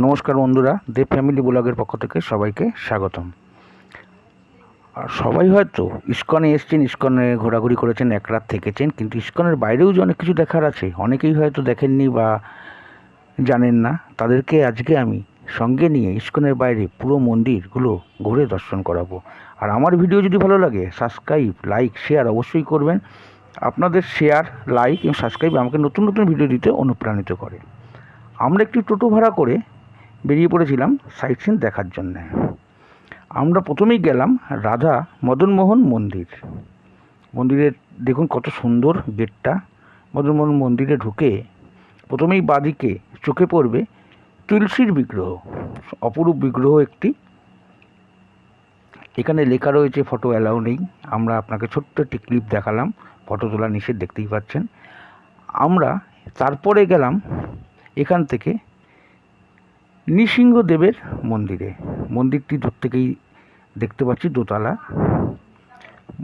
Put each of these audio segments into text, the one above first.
নমস্কার বন্ধুরা, দেব ফ্যামিলি ব্লগের পক্ষ থেকে সবাইকে স্বাগতম। আর সবাই হয়তো ইস্কনে এসছেন, ইস্কনে ঘোরাঘুরি করেছেন, এক রাত থেকেছেন, কিন্তু ইস্কনের বাইরেও যে অনেক কিছু দেখার আছে অনেকেই হয়তো দেখেননি বা জানেন না। তাদেরকে আজকে আমি সঙ্গে নিয়ে ইস্কনের বাইরে পুরো মন্দিরগুলো ঘুরে দর্শন করাবো। আর আমার ভিডিও যদি ভালো লাগে সাবস্ক্রাইব, লাইক, শেয়ার অবশ্যই করবেন। আপনাদের শেয়ার, লাইক এবং সাবস্ক্রাইব আমাকে নতুন নতুন ভিডিও দিতে অনুপ্রাণিত করে। আমরা একটি টোটো ভাড়া করে বেরিয়ে পড়েছিলাম সাইট সিন দেখার জন্যে। আমরা প্রথমেই গেলাম রাধা মদনমোহন মন্দির। মন্দিরের দেখুন কত সুন্দর গেটটা। মদনমোহন মন্দিরে ঢুকে প্রথমেই বাঁদিকে চোখে পড়বে তুলসীর বিগ্রহ, অপরূপ বিগ্রহ একটি। এখানে লেখা রয়েছে ফটো অ্যালাউ নেই। আমরা আপনাকে ছোট্ট একটি ক্লিপ দেখালাম, ফটো তোলা নিষেধ, দেখতেই পাচ্ছেন। আমরা তারপরে গেলাম এখান থেকে নৃসিংহদেবের মন্দিরে। মন্দিরটি দূর থেকেই দেখতে পাচ্ছি দোতলা।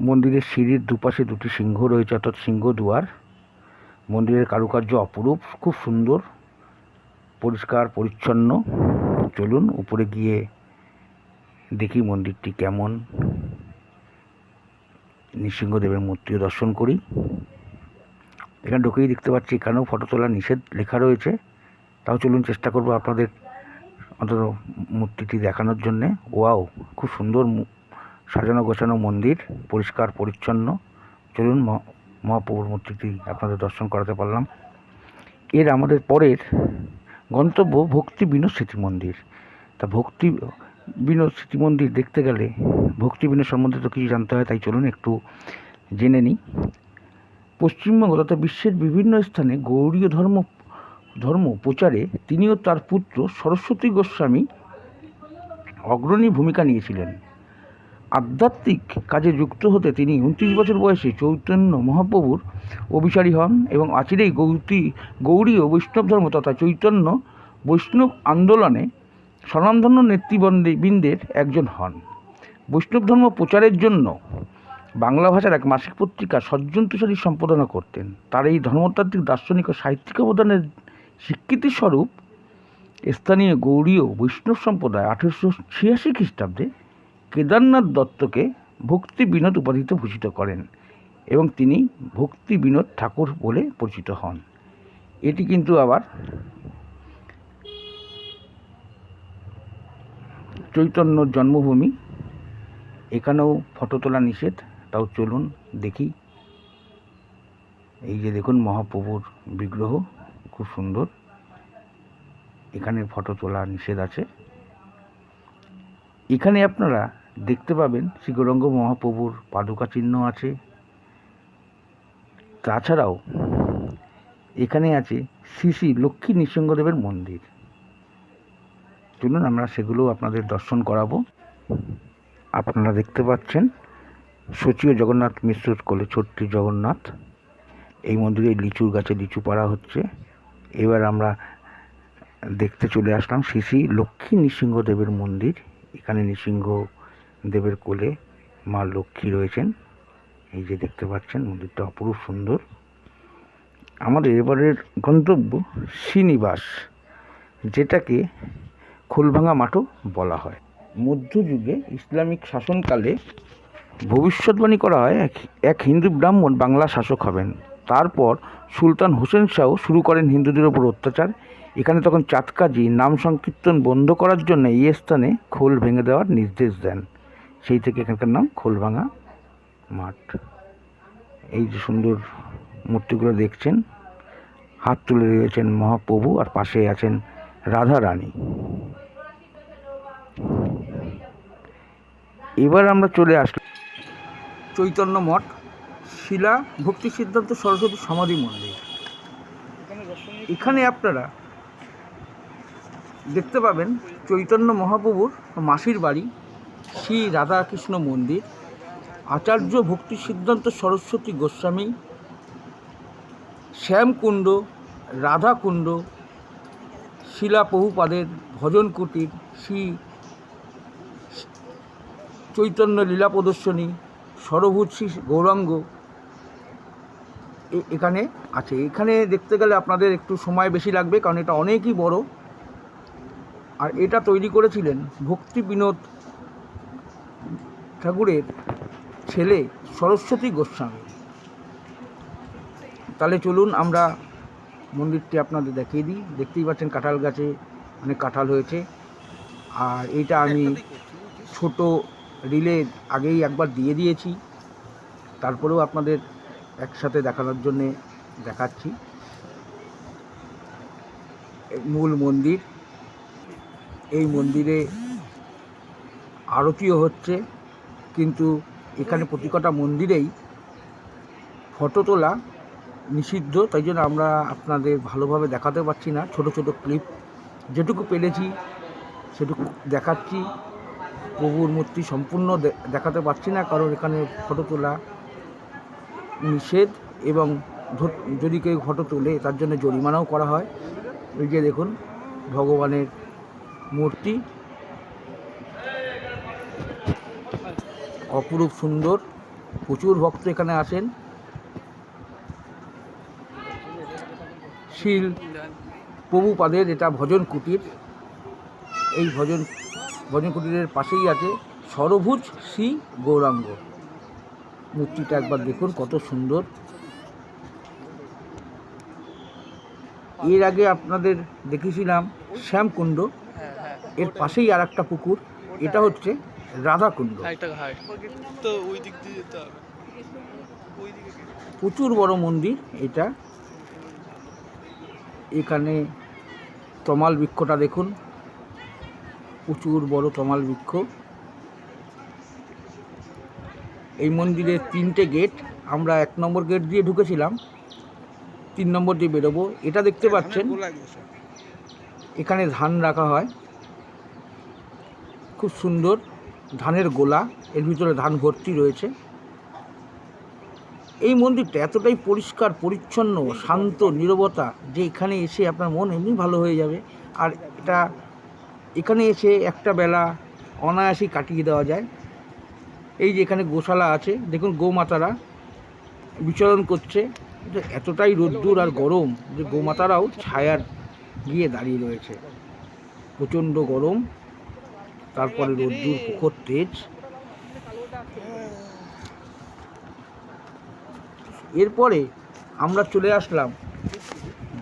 মন্দিরের সিঁড়ির দুপাশে দুটি সিংহ রয়েছে, অর্থাৎ সিংহ দুয়ার। মন্দিরের কারুকার্য অপরূপ, খুব সুন্দর, পরিষ্কার পরিচ্ছন্ন। চলুন উপরে গিয়ে দেখি মন্দিরটি কেমন, নৃসিংহদেবের মূর্তিও দর্শন করি। এখানে ঢুকেই দেখতে পাচ্ছি এখানেও ফটো তোলা নিষেধ লেখা রয়েছে। তাও চলুন চেষ্টা করবো আপনাদের অন্তত মূর্তিটি দেখানোর জন্যে। ওয়াও, খুব সুন্দর সাজানো গোছানো মন্দির, পরিষ্কার পরিচ্ছন্ন। চলুন মহাপ্রভুর মূর্তিটি আপনাদের দর্শন করাতে পারলাম। এর আমাদের পরের গন্তব্য ভক্তি বিনোদ স্মৃতি মন্দির। তা ভক্তি বিনোদ স্মৃতি মন্দির দেখতে গেলে ভক্তি বিনোদ সম্বন্ধে তো কিছু জানতে হয়, তাই চলুন একটু জেনে নিই। পশ্চিমবঙ্গ তথা বিশ্বের বিভিন্ন স্থানে গৌড়ীয় ধর্ম প্রচারে তিনি ও তার পুত্র সরস্বতী গোস্বামী অগ্রণী ভূমিকা নিয়েছিলেন। আধ্যাত্মিক কাজে যুক্ত হতে তিনি 29 বছর বয়সে চৈতন্য মহাপ্রভুর অভিসারী হন এবং আচিরেই গৌড়ীয় বৈষ্ণব ধর্ম তথা চৈতন্য বৈষ্ণব আন্দোলনে স্বনামধন্য নেতৃবৃন্দের একজন হন। বৈষ্ণব ধর্ম প্রচারের জন্য বাংলা ভাষার এক মাসিক পত্রিকা সজ্জন তুষারী সম্পাদনা করতেন। তার এই ধর্মতাত্ত্বিক, দার্শনিক ও সাহিত্যিক অবদানের স্বীকৃতিস্বরূপ স্থানীয় গৌড়ীয় বৈষ্ণব সম্প্রদায় 1886 খ্রিস্টাব্দে কেদারনাথ দত্তকে ভক্তি বিনোদ উপাধিতে ভূষিত করেন এবং তিনি ভক্তি বিনোদ ঠাকুর বলে পরিচিত হন। এটি কিন্তু আবার চৈতন্যর জন্মভূমি। এখানেও ফটো তোলা নিষেধ, তাও চলুন দেখি। এই যে দেখুন মহাপ্রভুর বিগ্রহ, খুব সুন্দর। এখানে ফটো তোলা নিষেধ আছে। এখানে আপনারা দেখতে পাবেন শ্রী গৌরাঙ্গ মহাপ্রভুর পাদুকা চিহ্ন আছে। তাছাড়াও এখানে আছে শ্রী শ্রী লক্ষ্মী নৃসিংহদেবের মন্দির। চলুন আমরা সেগুলো আপনাদের দর্শন করাবো। আপনারা দেখতে পাচ্ছেন সচিও জগন্নাথ মিশ্রর কোলে ছোট্টি জগন্নাথ। এই মন্দিরে লিচুর গাছে লিচু পাড়া হচ্ছে। এবার আমরা দেখতে চলে আসলাম শ্রী শ্রী লক্ষ্মী নৃসিংহদেবের মন্দির। এখানে নৃসিংহদেবের কোলে মা লক্ষ্মী রয়েছেন। এই যে দেখতে পাচ্ছেন মন্দিরটা অপরূপ সুন্দর। আমাদের এবারের গন্তব্য শ্রীনিবাস, যেটাকে খোলভাঙা মাঠও বলা হয়। মধ্যযুগে ইসলামিক শাসনকালে ভবিষ্যৎবাণী করা হয় এক হিন্দু ব্রাহ্মণ বাংলা শাসক হবেন। তারপর সুলতান হোসেন শাহ শুরু করেন হিন্দুদের ওপর অত্যাচার। এখানে তখন চাঁদকাজি নাম সংকীর্তন বন্ধ করার জন্য এই স্থানে খোল ভেঙে দেওয়ার নির্দেশ দেন। সেই থেকে এখানকার নাম খোলভাঙা মাঠ। এই যে সুন্দর মূর্তিগুলো দেখছেন, হাত তুলে রয়েছেন মহাপ্রভু আর পাশে আছেন রাধা রানী। এবার আমরা চলে আসলাম চৈতন্য মঠ, শিলা ভক্তি সিদ্ধান্ত সরস্বতী সমাধি মন্দির। এখানে আপনারা দেখতে পাবেন চৈতন্য মহাপ্রভুর মাসির বাড়ি, শ্রী রাধাকৃষ্ণ মন্দির, আচার্য ভক্তি সিদ্ধান্ত সরস্বতী গোস্বামী, শ্যামকুণ্ড, রাধাকুণ্ড, শিলা প্রভুপাদের ভজন কুটির, শ্রী চৈতন্য লীলা প্রদর্শনী, সরভূত শ্রী গৌরাঙ্গ এখানে আছে। এখানে দেখতে গেলে আপনাদের একটু সময় বেশি লাগবে, কারণ এটা অনেকই বড়। আর এটা তৈরি করেছিলেন ভক্তি বিনোদ ঠাকুরের ছেলে সরস্বতী গোস্বামী। তাহলে চলুন আমরা মন্দিরটি আপনাদের দেখিয়ে দিই। দেখতেই পাচ্ছেন কাঁঠাল গাছে অনেক কাঁঠাল হয়েছে। আর এইটা আমি ছোট রিলে আগেই একবার দিয়ে দিয়েছি, তারপরেও আপনাদের একসাথে দেখানোর জন্যে দেখাচ্ছি। মূল মন্দির, এই মন্দিরে আরতিও হচ্ছে, কিন্তু এখানে প্রতিকটা মন্দিরেই ফটো তোলা নিষিদ্ধ, তাই জন্য আমরা আপনাদের ভালোভাবে দেখাতে পারছি না। ছোট ছোট ক্লিপ যেটুকু পেরেছি সেটুকু দেখাচ্ছি। প্রভুর মূর্তি সম্পূর্ণ দেখাতে পারছি না, কারণ এখানে ফটো তোলা নিষেধ, এবং যদি কেউ ফটো তোলে তার জন্য জরিমানাও করা হয়। এই যে দেখুন ভগবানের মূর্তি, অপরূপ সুন্দর। প্রচুর ভক্ত এখানে আসেন। শিল প্রভুপাদের এটা ভজন কুটির। এই ভজন কুটিরের পাশেই আছে সরভুজ শ্রী গৌরাঙ্গ। মূর্তিটা একবার দেখুন কত সুন্দর। এর আগে আপনাদের দেখেছিলাম শ্যামকুণ্ড, এর পাশেই আর একটা পুকুর, এটা হচ্ছে রাধাকুণ্ড। প্রচুর বড় মন্দির এটা। এখানে তমাল বৃক্ষটা দেখুন, প্রচুর বড় তমাল বৃক্ষ। এই মন্দিরে 3টে গেট, আমরা 1 নম্বর গেট দিয়ে ঢুকেছিলাম, 3 নম্বর দিয়ে বেরোবো। এটা দেখতে পাচ্ছেন এখানে ধান রাখা হয়, খুব সুন্দর ধানের গোলা, এর ভিতরে ধান ভর্তি রয়েছে। এই মন্দিরটা এতটাই পরিষ্কার পরিচ্ছন্ন, শান্ত, নীরবতা, যে এখানে এসে আপনার মন এমনি ভালো হয়ে যাবে। আর এখানে এসে একটা বেলা অনায়াসেই কাটিয়ে দেওয়া যায়। এই যে এখানে গোশালা আছে, দেখুন গৌমাতারা বিচরণ করছে। এতটাই রোদ্দুর আর গরম যে গৌমাতারাও ছায়ার গিয়ে দাঁড়িয়ে রয়েছে। প্রচণ্ড গরম, তারপরে রোদ্দুর প্রখর তেজ। এরপরে আমরা চলে আসলাম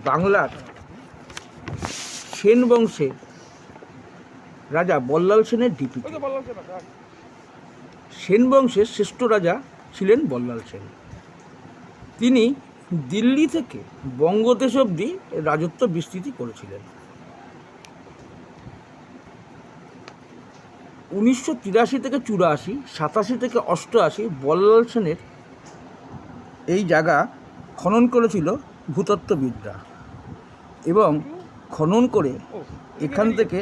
বাংলার সেন বংশের রাজা বল্লাল সেনের ডিপিতে। সেন বংশের শ্রেষ্ঠ রাজা ছিলেন বল্লাল সেন। তিনি দিল্লি থেকে বঙ্গদেশ অবধি রাজত্ব বিস্তৃতি করেছিলেন। 1983 থেকে 84, 87 থেকে 88 বল্লাল সেনের এই জায়গা খনন করেছিল ভূতত্ত্ববিদরা, এবং খনন করে এখান থেকে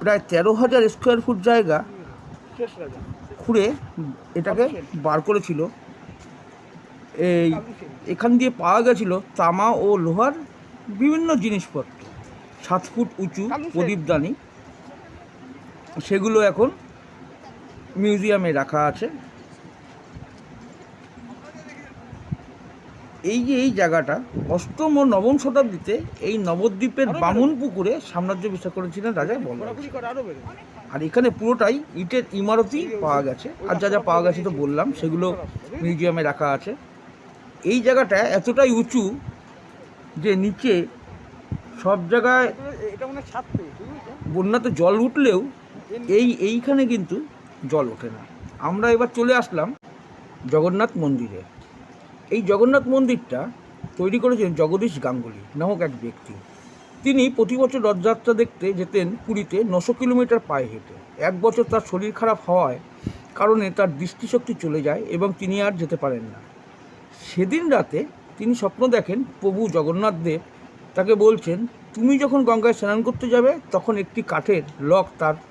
প্রায় 13,000 স্কোয়ার ফুট জায়গা খুঁড়ে এটাকে বার করেছিল। এখান দিয়ে পাওয়া গেছিল তামা ও লোহার বিভিন্ন জিনিসপত্র, 7 ফুট উঁচু প্রদীপদানি। সেগুলো এখন মিউজিয়ামে রাখা আছে। এই যে এই জায়গাটা 8ম ও 9ম শতাব্দীতে এই নবদ্বীপের বামুন পুকুরে সাম্রাজ্য বিস্তার করেছিলেন রাজা বল্লাল। আর এখানে পুরোটাই ইটের ইমারতি পাওয়া গেছে। আর যা যা পাওয়া গেছে তো বললাম, সেগুলো মিউজিয়ামে রাখা আছে। এই জায়গাটা এতটাই উঁচু যে নিচে সব জায়গায় বন্যাতে জল উঠলেও এইখানে কিন্তু জল ওঠে না। আমরা এবার চলে আসলাম জগন্নাথ মন্দিরে। এই জগন্নাথ মন্দিরটা তৈরি করেছেন জগদীশ গাঙ্গুলি নামক এক ব্যক্তি। তিনি প্রতি বছর রথযাত্রা দেখতে যেতেন পুরীতে 900 কিলোমিটার পায়ে হেঁটে। 1 বছর তার শরীর খারাপ হওয়ায় কারণে তার দৃষ্টিশক্তি চলে যায় এবং তিনি আর যেতে পারেন না। সেদিন রাতে তিনি স্বপ্ন দেখেন প্রভু জগন্নাথ দেব তাকে বলছেন, তুমি যখন গঙ্গায় স্নান করতে যাবে তখন একটি কাঠের লক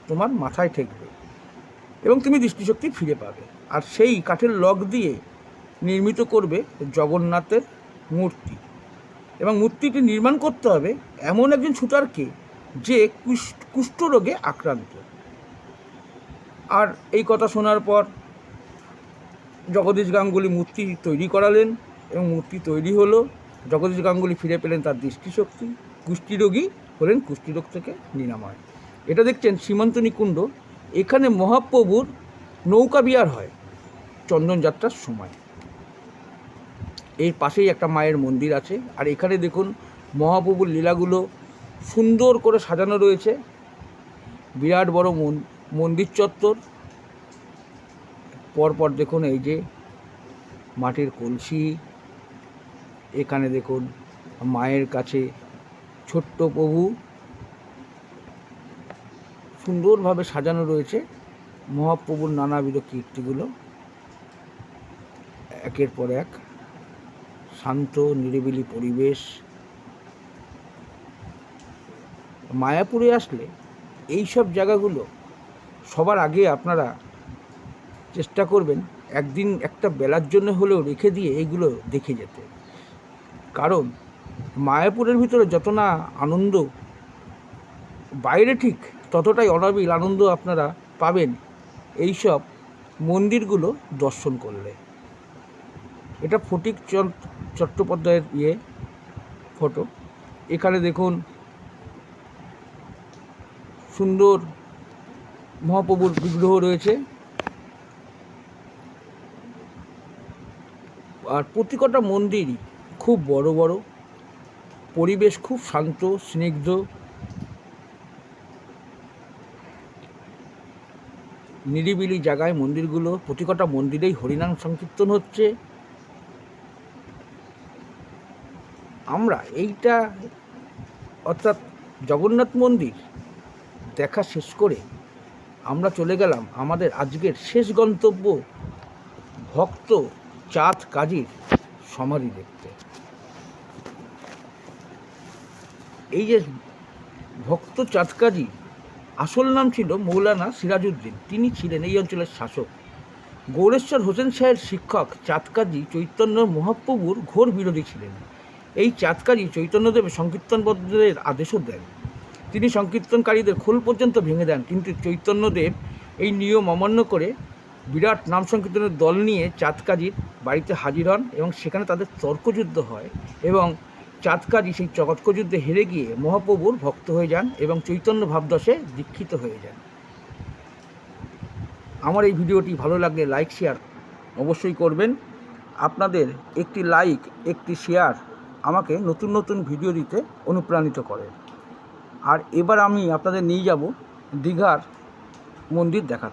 তোমার মাথায় ঠেকবে এবং তুমি দৃষ্টিশক্তি ফিরে পাবে। আর সেই কাঠের লক দিয়ে নির্মিত করবে জগন্নাথের মূর্তি, এবং মূর্তিটি নির্মাণ করতে হবে এমন একজন ছুতারকে যে কুষ্ঠরোগে আক্রান্ত। আর এই কথা শোনার পর জগদীশ গাঙ্গুলি মূর্তি তৈরি করালেন এবং মূর্তি তৈরি হলো। জগদীশ গাঙ্গুলি ফিরে পেলেন তার দৃষ্টিশক্তি। কুষ্ঠরোগী হলেন কুষ্ঠরোগ থেকে নিরাময়। এটা দেখছেন সীমান্তনী কুণ্ড, এখানে মহাপ্রভুর নৌকা বিহার হয় চন্দনযাত্রার সময়। এর পাশেই একটা মায়ের মন্দির আছে, আর এখানে দেখুন মহাপ্রভুর লীলাগুলো সুন্দর করে সাজানো রয়েছে। বিরাট বড় মন্দির চত্বর, পরপর দেখুন এই যে মাটির কলসি, এখানে দেখুন মায়ের কাছে ছোট্ট প্রভু সুন্দরভাবে সাজানো রয়েছে। মহাপ্রভুর নানাবিধ কীর্তিগুলো একের পর এক, শান্ত নিরিবিলি পরিবেশ। মায়াপুরে আসলে এই সব জায়গাগুলো সবার আগে আপনারা চেষ্টা করবেন একদিন একটা বেলার জন্য হলেও রেখে দিয়ে এইগুলো দেখে যেতে। কারণ মায়াপুরের ভিতরে যত না আনন্দ, বাইরে ঠিক ততটাই অনাবিল আনন্দ আপনারা পাবেন এই সব মন্দিরগুলো দর্শন করলে। এটা ফটিক চট্টোপাধ্যায়ের ফটো। এখানে দেখুন সুন্দর মহাপ্রভুর বিগ্রহ রয়েছে, আর প্রতিকটা মন্দিরই খুব বড় বড়, পরিবেশ খুব শান্ত স্নিগ্ধ। নিরিবিলি জায়গায় মন্দিরগুলো, প্রতিকটা মন্দিরেই হরিনাম সংকীর্তন হচ্ছে। আমরা এইটা অর্থাৎ জগন্নাথ মন্দির দেখা শেষ করে আমরা চলে গেলাম আমাদের আজকের শেষ গন্তব্য ভক্ত চাঁদ কাজীর সমাধি দেখতে। এই যে ভক্ত চাঁদ কাজী, আসল নাম ছিল মৌলানা সিরাজউদ্দিন। তিনি ছিলেন এই অঞ্চলের শাসক। গৌরেশ্বর হোসেন শাহের শিক্ষক চাঁদ কাজী চৈতন্য মহাপ্রভুর ঘোর বিরোধী ছিলেন। এই চাঁদ কাজী চৈতন্যদেব সংকীর্তনবদ্ধের আদেশও দেন। তিনি সংকীর্তনকারীদের খোল পর্যন্ত ভেঙে দেন, কিন্তু চৈতন্যদেব এই নিয়ম অমান্য করে বিরাট নাম সংকীর্তনের দল নিয়ে চাঁদ কাজীর বাড়িতে হাজির হন এবং সেখানে তাদের তর্কযুদ্ধ হয় এবং চাঁদ কাজী সেই তর্কযুদ্ধে হেরে গিয়ে মহাপ্রভুর ভক্ত হয়ে যান এবং চৈতন্য ভাবদশে দীক্ষিত হয়ে যান। আমার এই ভিডিওটি ভালো লাগলে লাইক শেয়ার অবশ্যই করবেন। আপনাদের একটি লাইক, একটি শেয়ার আমাকে নতুন নতুন ভিডিও দিতে অনুপ্রাণিত করে। আর এবার আমি আপনাদের নিয়ে যাব দীঘার মন্দির দেখাতে।